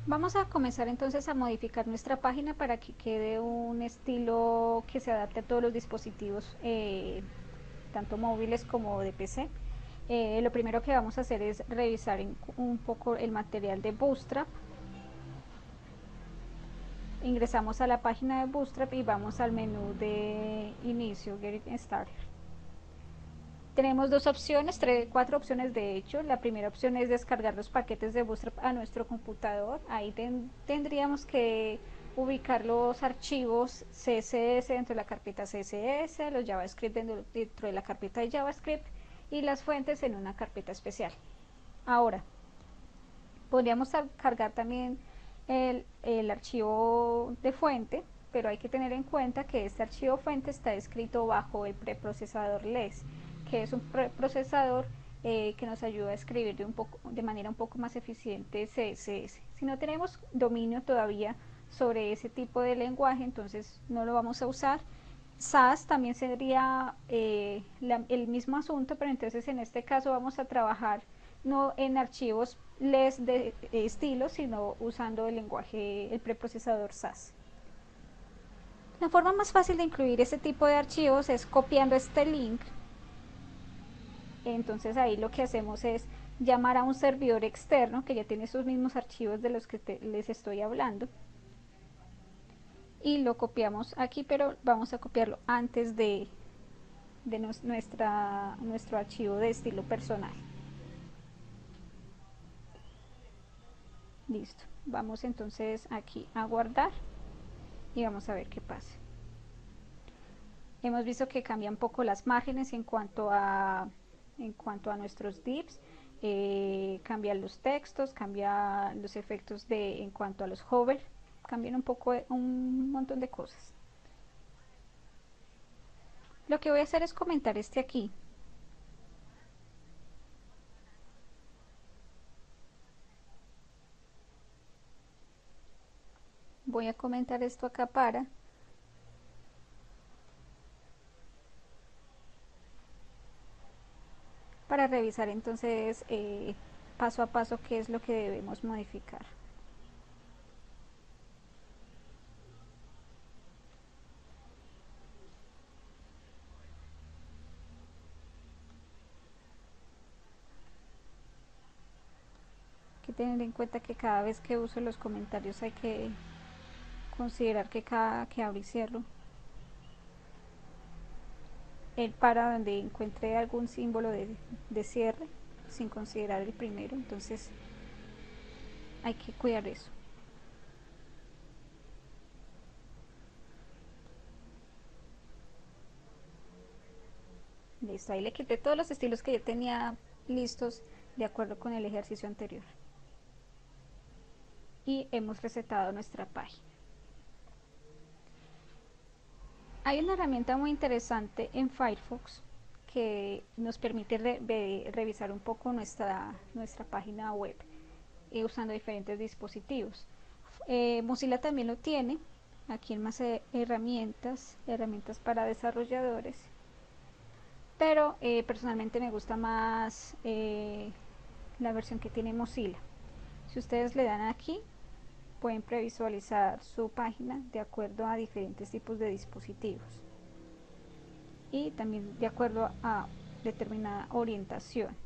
Vamos a comenzar entonces a modificar nuestra página para que quede un estilo que se adapte a todos los dispositivos, tanto móviles como de PC. Lo primero que vamos a hacer es revisar un poco el material de Bootstrap. Ingresamos a la página de Bootstrap y vamos al menú de inicio, Get Started. Tenemos cuatro opciones de hecho. La primera opción es descargar los paquetes de Bootstrap a nuestro computador. Ahí tendríamos que ubicar los archivos CSS dentro de la carpeta CSS, los JavaScript dentro de la carpeta de JavaScript y las fuentes en una carpeta especial. Ahora, podríamos cargar también el archivo de fuente, pero hay que tener en cuenta que este archivo fuente está escrito bajo el preprocesador LESS, que es un preprocesador que nos ayuda a escribir de manera un poco más eficiente CSS. Si no tenemos dominio todavía sobre ese tipo de lenguaje, entonces no lo vamos a usar. SAS también sería el mismo asunto, pero entonces en este caso vamos a trabajar no en archivos LESS de estilo, sino usando el lenguaje, el preprocesador SAS. La forma más fácil de incluir este tipo de archivos es copiando este link. Entonces ahí lo que hacemos es llamar a un servidor externo que ya tiene esos mismos archivos de los que les estoy hablando y lo copiamos aquí, pero vamos a copiarlo antes de nuestro archivo de estilo personal. Listo, vamos entonces aquí a guardar y vamos a ver qué pasa. Hemos visto que cambian un poco las márgenes en cuanto a nuestros divs, cambian los textos, cambian los efectos en cuanto a los hover, cambian un montón de cosas. Lo que voy a hacer es comentar aquí. Voy a comentar esto acá para revisar entonces paso a paso qué es lo que debemos modificar. Hay que tener en cuenta que cada vez que uso los comentarios hay que considerar que cada que abro y cierro el para donde encuentre algún símbolo de cierre sin considerar el primero, entonces hay que cuidar eso. Listo, ahí le quité todos los estilos que yo tenía listos de acuerdo con el ejercicio anterior y hemos resetado nuestra página. Hay una herramienta muy interesante en Firefox que nos permite revisar un poco nuestra página web usando diferentes dispositivos. Mozilla también lo tiene. Aquí en más herramientas para desarrolladores, pero personalmente me gusta más la versión que tiene Mozilla. Si ustedes le dan aquí, pueden previsualizar su página de acuerdo a diferentes tipos de dispositivos y también de acuerdo a determinada orientación.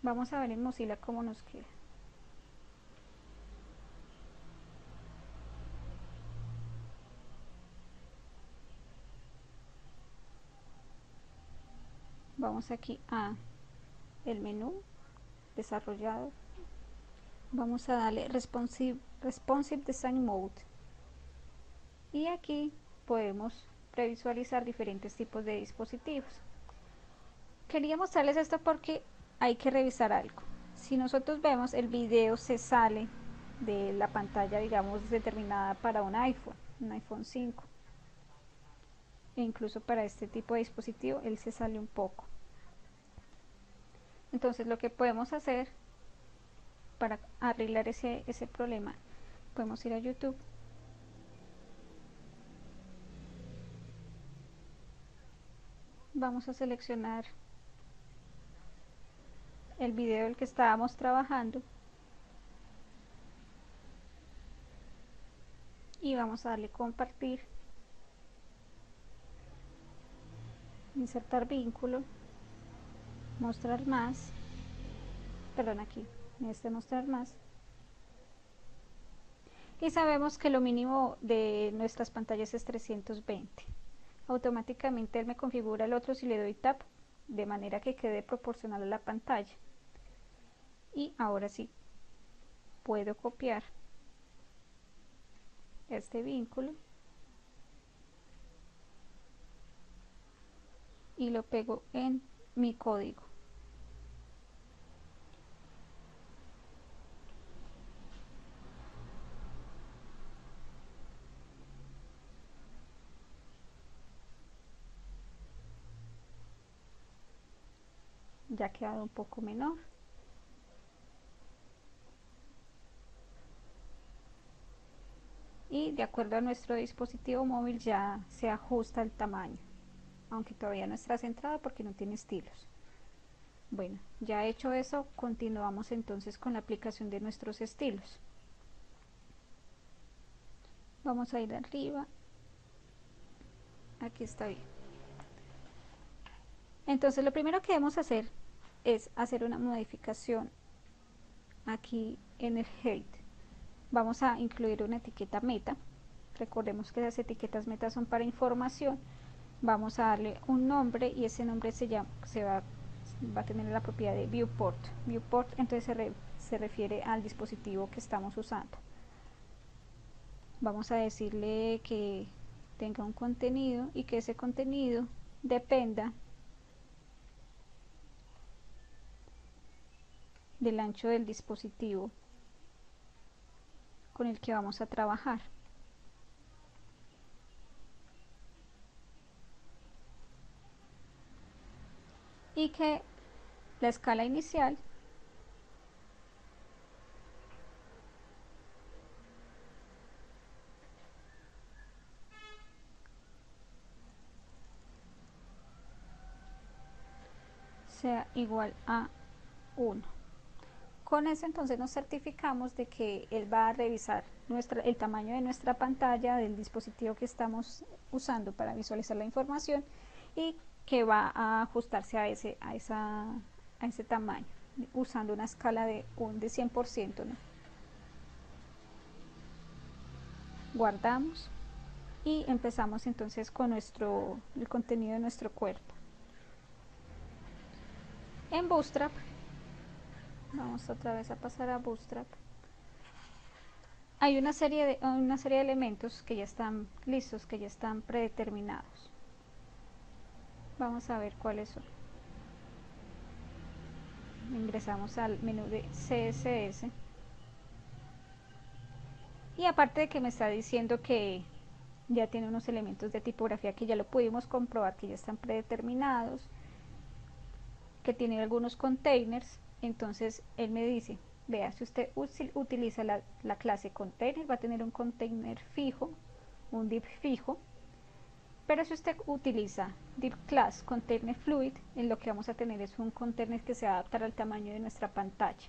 Vamos a ver en Mozilla cómo nos queda. Vamos aquí a el menú desarrollado, vamos a darle responsive design mode y aquí podemos previsualizar diferentes tipos de dispositivos. Quería mostrarles esto porque hay que revisar algo. Si nosotros vemos el video se sale de la pantalla, digamos, determinada para un iPhone 5, e incluso para este tipo de dispositivo él se sale un poco. Entonces lo que podemos hacer para arreglar ese problema, podemos ir a YouTube Vamos a seleccionar el video del que estábamos trabajando y vamos a darle compartir, insertar vínculo, mostrar más, perdón, aquí en este mostrar más, y sabemos que lo mínimo de nuestras pantallas es 320. Automáticamente él me configura el otro si le doy tap, de manera que quede proporcional a la pantalla. Y ahora sí puedo copiar este vínculo y lo pego en mi código. Ya ha quedado un poco menor. Y de acuerdo a nuestro dispositivo móvil ya se ajusta el tamaño, aunque todavía no está centrado porque no tiene estilos. Bueno, ya hecho eso, continuamos entonces con la aplicación de nuestros estilos. Vamos a ir arriba. Aquí está bien. Entonces lo primero que debemos hacer es hacer una modificación aquí en el head. Vamos a incluir una etiqueta meta. Recordemos que las etiquetas meta son para información. Vamos a darle un nombre y ese nombre va a tener la propiedad de viewport. Viewport entonces se refiere al dispositivo que estamos usando. Vamos a decirle que tenga un contenido y que ese contenido dependa del ancho del dispositivo con el que vamos a trabajar. Y que la escala inicial sea igual a 1. Con eso entonces nos certificamos de que él va a revisar el tamaño de nuestra pantalla del dispositivo que estamos usando para visualizar la información y que va a ajustarse a ese tamaño usando una escala de 100%, ¿no? Guardamos y empezamos entonces con el contenido de nuestro cuerpo. En Bootstrap vamos otra vez a pasar a Bootstrap. Hay una serie de elementos que ya están listos, que ya están predeterminados. Vamos a ver cuáles son. Ingresamos al menú de CSS. Y aparte de que me está diciendo que ya tiene unos elementos de tipografía que ya lo pudimos comprobar que ya están predeterminados, que tiene algunos containers, entonces él me dice, vea, si usted utiliza la clase container, va a tener un container fijo, un div fijo, pero si usted utiliza div class container fluid, en lo que vamos a tener es un container que se va a adaptar al tamaño de nuestra pantalla.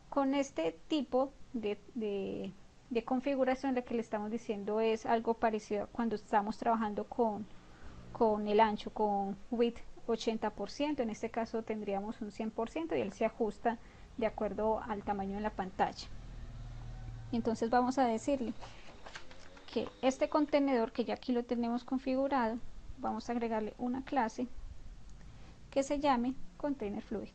Con este tipo de configuración, lo que le estamos diciendo es algo parecido a cuando estamos trabajando con el ancho, con width 80%, en este caso tendríamos un 100% y él se ajusta de acuerdo al tamaño de la pantalla. Entonces vamos a decirle que este contenedor, que ya aquí lo tenemos configurado, vamos a agregarle una clase que se llame container fluid.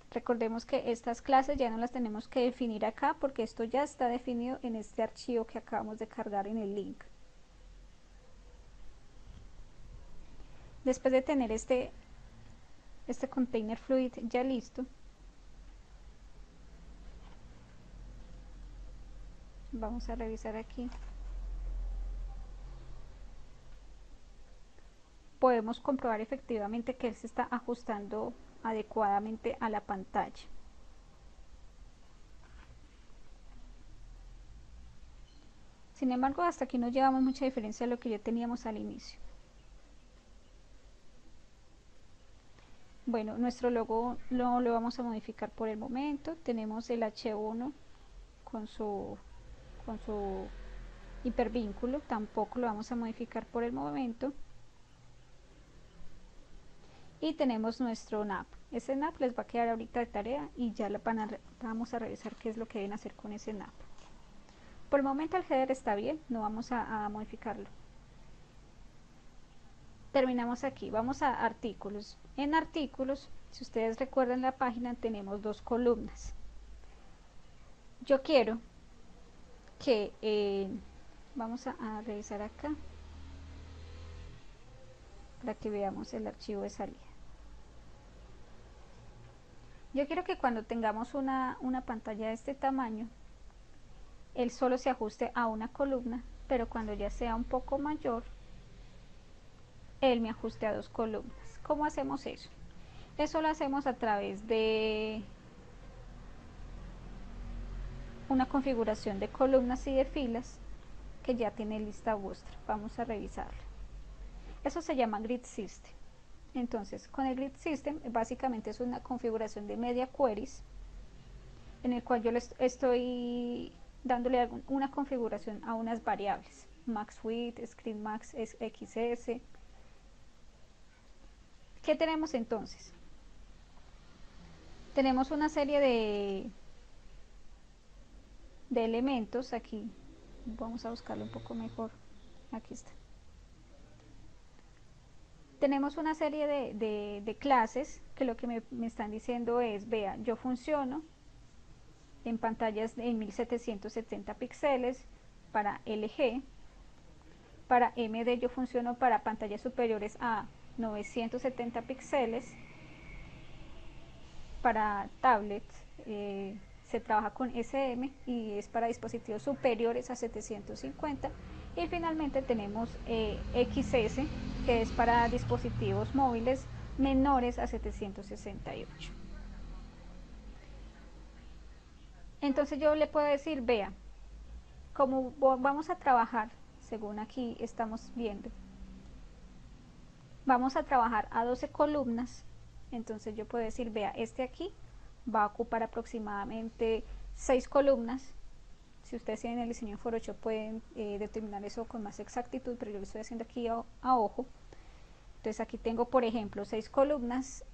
Recordemos que estas clases ya no las tenemos que definir acá porque esto ya está definido en este archivo que acabamos de cargar en el link. Después de tener este container fluid ya listo, vamos a revisar aquí. Podemos comprobar efectivamente que él se está ajustando adecuadamente a la pantalla. Sin embargo, hasta aquí no llevamos mucha diferencia a lo que ya teníamos al inicio. Bueno, nuestro logo lo vamos a modificar por el momento. Tenemos el H1 con su hipervínculo, tampoco lo vamos a modificar por el momento. Y tenemos nuestro NAP. Ese NAP les va a quedar ahorita de tarea y ya vamos a revisar qué es lo que deben hacer con ese NAP. Por el momento el header está bien, no vamos a modificarlo. Terminamos aquí, vamos a artículos. En artículos, si ustedes recuerdan la página, tenemos dos columnas. Yo quiero que vamos a revisar acá para que veamos el archivo de salida. Yo quiero que cuando tengamos una pantalla de este tamaño, él solo se ajuste a una columna, pero cuando ya sea un poco mayor, él me ajuste a dos columnas. ¿Cómo hacemos eso? Eso lo hacemos a través de una configuración de columnas y de filas que ya tiene lista Bootstrap. Vamos a revisarla. Eso se llama Grid System. Entonces, con el Grid System básicamente es una configuración de media queries en el cual yo les estoy dándole una configuración a unas variables, max width, screen max, xs. ¿Qué tenemos entonces? Tenemos una serie de elementos aquí. Vamos a buscarlo un poco mejor. Aquí está. Tenemos una serie de clases que lo que me están diciendo es, vea, yo funciono en pantallas en 1770 píxeles para LG, para MD yo funciono para pantallas superiores a 970 píxeles, para tablets se trabaja con SM y es para dispositivos superiores a 750, y finalmente tenemos XS, que es para dispositivos móviles menores a 768. Entonces yo le puedo decir, vea, como vamos a trabajar, según aquí estamos viendo, vamos a trabajar a 12 columnas, entonces yo puedo decir, vea, este aquí va a ocupar aproximadamente 6 columnas. Si ustedes tienen el diseño en Photoshop pueden determinar eso con más exactitud, pero yo lo estoy haciendo aquí a ojo. Entonces aquí tengo, por ejemplo, 6 columnas,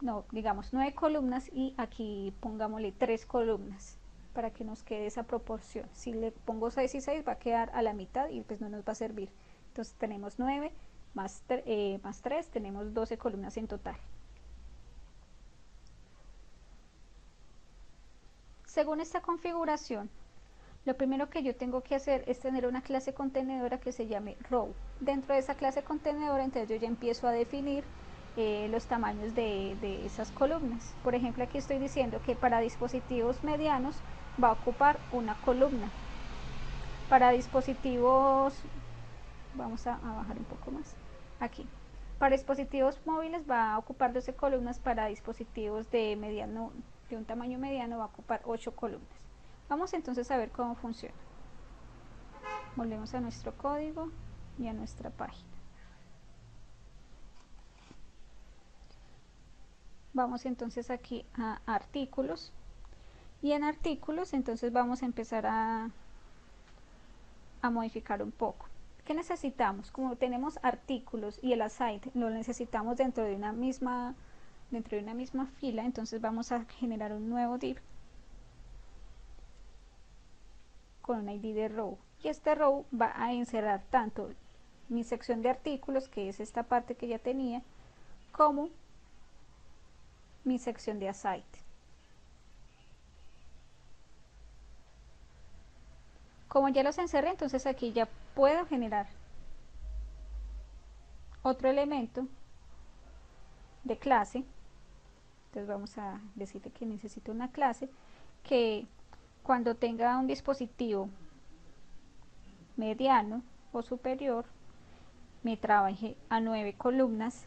no, digamos 9 columnas, y aquí pongámosle 3 columnas para que nos quede esa proporción. Si le pongo 6 y 6 va a quedar a la mitad y pues no nos va a servir. Entonces tenemos 9 más 3, tenemos 12 columnas en total. Según esta configuración, lo primero que yo tengo que hacer es tener una clase contenedora que se llame row. Dentro de esa clase contenedora, entonces yo ya empiezo a definir los tamaños de esas columnas. Por ejemplo, aquí estoy diciendo que para dispositivos medianos va a ocupar una columna. Para dispositivos, vamos a bajar un poco más, aquí. Para dispositivos móviles va a ocupar 12 columnas, para dispositivos de un tamaño mediano va a ocupar 8 columnas. Vamos entonces a ver cómo funciona. Volvemos a nuestro código y a nuestra página. Vamos entonces aquí a artículos, y en artículos entonces vamos a empezar a modificar un poco. ¿Qué necesitamos? Como tenemos artículos y el aside lo necesitamos dentro de una misma fila, entonces vamos a generar un nuevo div con un ID de row, y este row va a encerrar tanto mi sección de artículos, que es esta parte que ya tenía, como mi sección de aside. Como ya los encerré, entonces aquí ya puedo generar otro elemento de clase. Entonces vamos a decirle que necesito una clase que cuando tenga un dispositivo mediano o superior me trabaje a 9 columnas,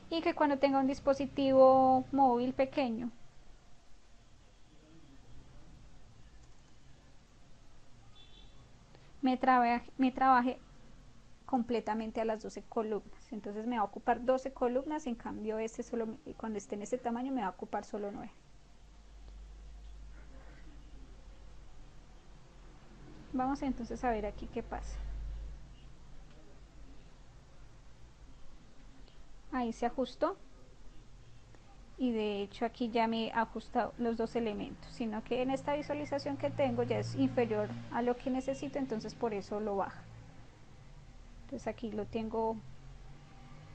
y que cuando tenga un dispositivo móvil pequeño me trabaje completamente a las 12 columnas. Entonces me va a ocupar 12 columnas, en cambio este solo, cuando esté en este tamaño me va a ocupar solo 9. Vamos entonces a ver aquí qué pasa. Ahí se ajustó y de hecho aquí ya me he ajustado los dos elementos, sino que en esta visualización que tengo ya es inferior a lo que necesito, entonces por eso lo baja. Entonces aquí lo tengo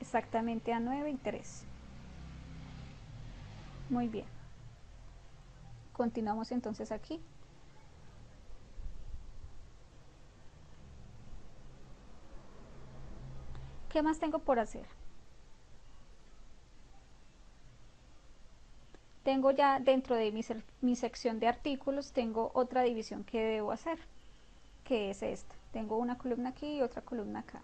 exactamente a 9 y 3. Muy bien. Continuamos entonces aquí. ¿Qué más tengo por hacer? Tengo ya dentro de mi sección de artículos, tengo otra división que debo hacer, que es esta. Tengo una columna aquí y otra columna acá.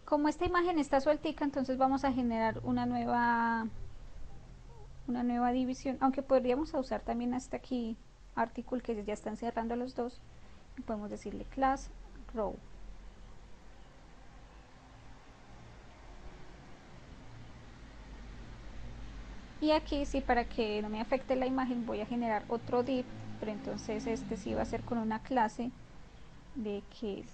Como esta imagen está sueltica, entonces vamos a generar una nueva división, aunque podríamos usar también hasta aquí artículo que ya están cerrando los dos. Podemos decirle class row. Y aquí sí, para que no me afecte la imagen, voy a generar otro div, pero entonces este sí va a ser con una clase de que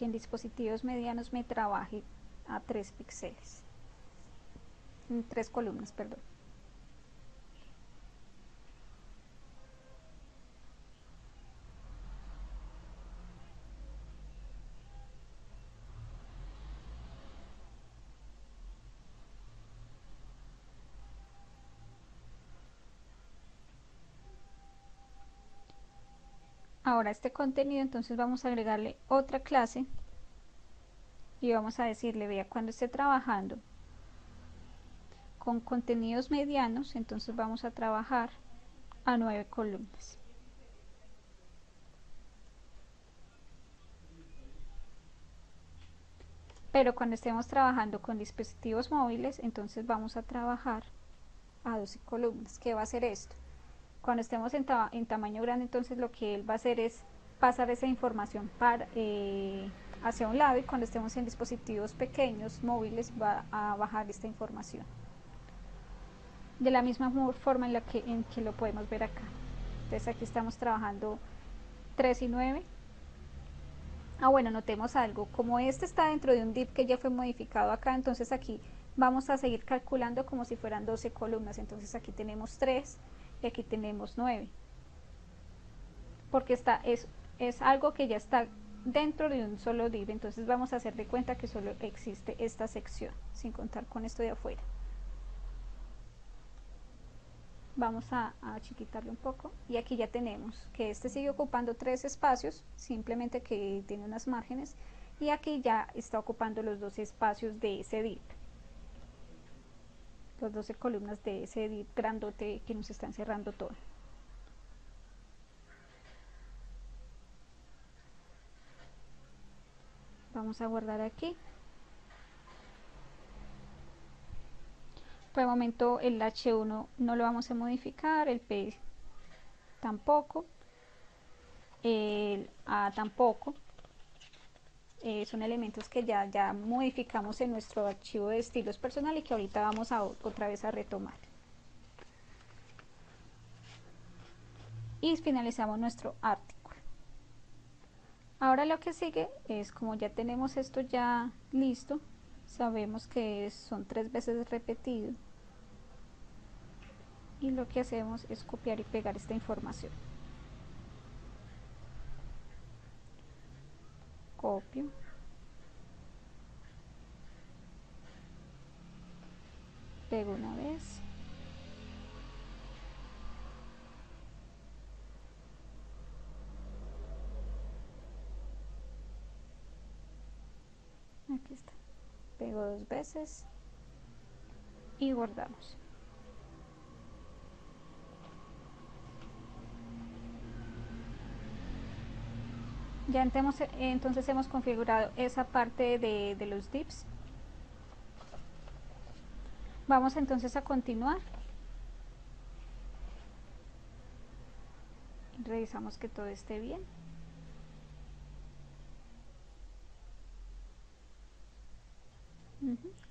en dispositivos medianos me trabaje a 3 píxeles, 3 columnas, perdón. Ahora este contenido, entonces vamos a agregarle otra clase y vamos a decirle, vea, cuando esté trabajando con contenidos medianos, entonces vamos a trabajar a 9 columnas. Pero cuando estemos trabajando con dispositivos móviles, entonces vamos a trabajar a 12 columnas. ¿Qué va a hacer esto? Cuando estemos en tamaño grande, entonces lo que él va a hacer es pasar esa información hacia un lado, y cuando estemos en dispositivos pequeños, móviles, va a bajar esta información. De la misma forma en que lo podemos ver acá. Entonces aquí estamos trabajando 3 y 9. Bueno, notemos algo, como este está dentro de un div que ya fue modificado acá, entonces aquí vamos a seguir calculando como si fueran 12 columnas, entonces aquí tenemos 3 y aquí tenemos 9, porque es algo que ya está dentro de un solo div, entonces vamos a hacer de cuenta que solo existe esta sección, sin contar con esto de afuera. Vamos a chiquitarlo un poco y aquí ya tenemos que este sigue ocupando 3 espacios, simplemente que tiene unas márgenes, y aquí ya está ocupando los 12 espacios de ese div, los 12 columnas de ese div grandote que nos está encerrando todo. Vamos a guardar aquí. Por el momento el H1 no lo vamos a modificar, el P tampoco, el A tampoco. Son elementos que ya modificamos en nuestro archivo de estilos personal y que ahorita vamos a otra vez a retomar. Y finalizamos nuestro artículo. Ahora lo que sigue es, como ya tenemos esto ya listo, sabemos que son 3 veces repetido, y lo que hacemos es copiar y pegar esta información. Copio, pego una vez, aquí está, pego 2 veces y guardamos. Ya entonces hemos configurado esa parte de los divs. Vamos entonces a continuar. Revisamos que todo esté bien.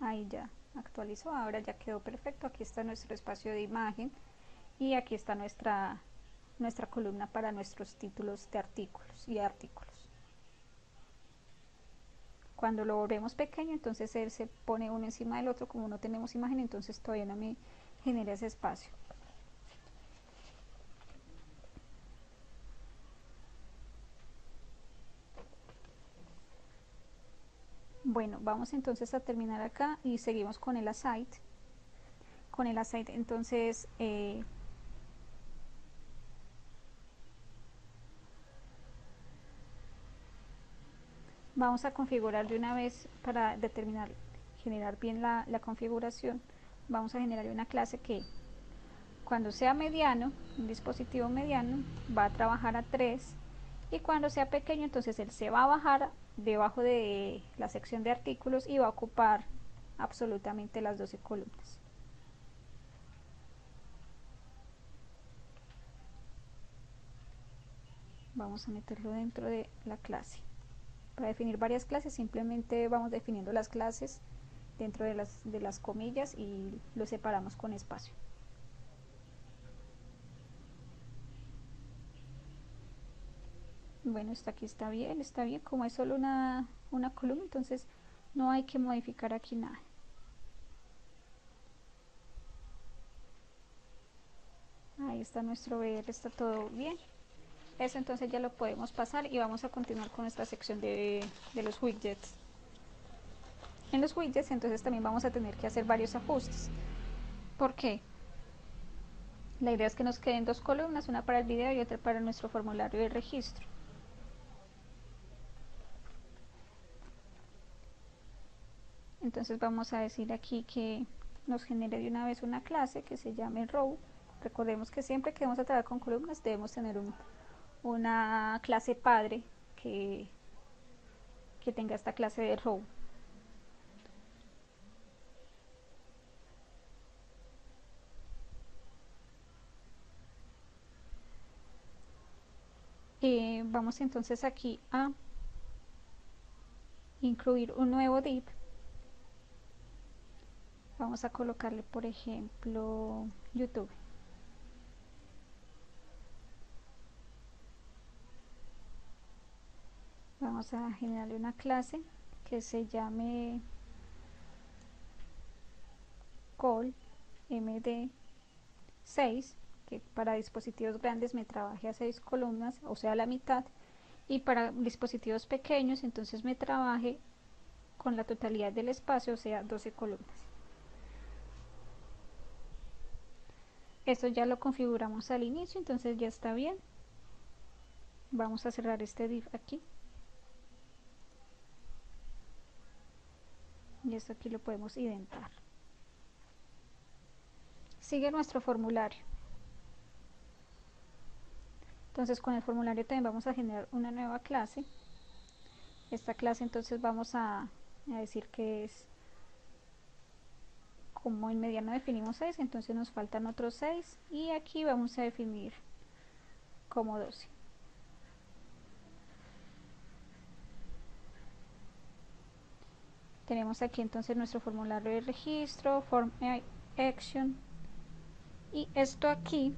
Ahí ya actualizó, ahora ya quedó perfecto. Aquí está nuestro espacio de imagen y aquí está nuestra columna para nuestros títulos de artículos y artículos. Cuando lo volvemos pequeño, entonces él se pone uno encima del otro. Como no tenemos imagen, entonces todavía no me genera ese espacio. Bueno, vamos entonces a terminar acá y seguimos con el aside. Con el aside entonces vamos a configurar de una vez para determinar, generar bien la configuración. Vamos a generar una clase que cuando sea mediano, un dispositivo mediano, va a trabajar a 3, y cuando sea pequeño, entonces él se va a bajar debajo de la sección de artículos y va a ocupar absolutamente las 12 columnas. Vamos a meterlo dentro de la clase. Para definir varias clases simplemente vamos definiendo las clases dentro de las comillas y lo separamos con espacio. Bueno, esto aquí está bien, como es solo una columna, entonces no hay que modificar aquí nada. Ahí está nuestro ver, está todo bien. Eso entonces ya lo podemos pasar y vamos a continuar con nuestra sección de los widgets. En los widgets entonces también vamos a tener que hacer varios ajustes. ¿Por qué? La idea es que nos queden dos columnas, una para el video y otra para nuestro formulario de registro. Entonces vamos a decir aquí que nos genere de una vez una clase que se llame row. Recordemos que siempre que vamos a trabajar con columnas debemos tener una clase padre que tenga esta clase de row. Vamos entonces aquí a incluir un nuevo div. Vamos a colocarle, por ejemplo, YouTube. Vamos a generarle una clase que se llame call md6, que para dispositivos grandes me trabaje a 6 columnas, o sea, la mitad, y para dispositivos pequeños entonces me trabaje con la totalidad del espacio, o sea, 12 columnas. Esto ya lo configuramos al inicio, entonces ya está bien. Vamos a cerrar este div aquí. Y esto aquí lo podemos indentar. Sigue nuestro formulario. Entonces con el formulario también vamos a generar una nueva clase. Esta clase entonces vamos a decir que es, como en mediano definimos 6, entonces nos faltan otros 6 y aquí vamos a definir como 12. Tenemos aquí entonces nuestro formulario de registro, form action, y esto aquí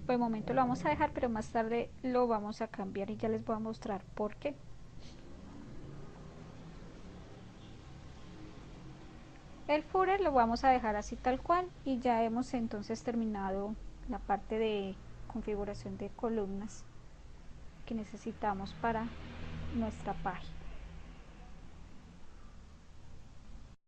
por el momento lo vamos a dejar, pero más tarde lo vamos a cambiar y ya les voy a mostrar por qué. El footer lo vamos a dejar así tal cual y ya hemos entonces terminado la parte de configuración de columnas que necesitamos para nuestra página.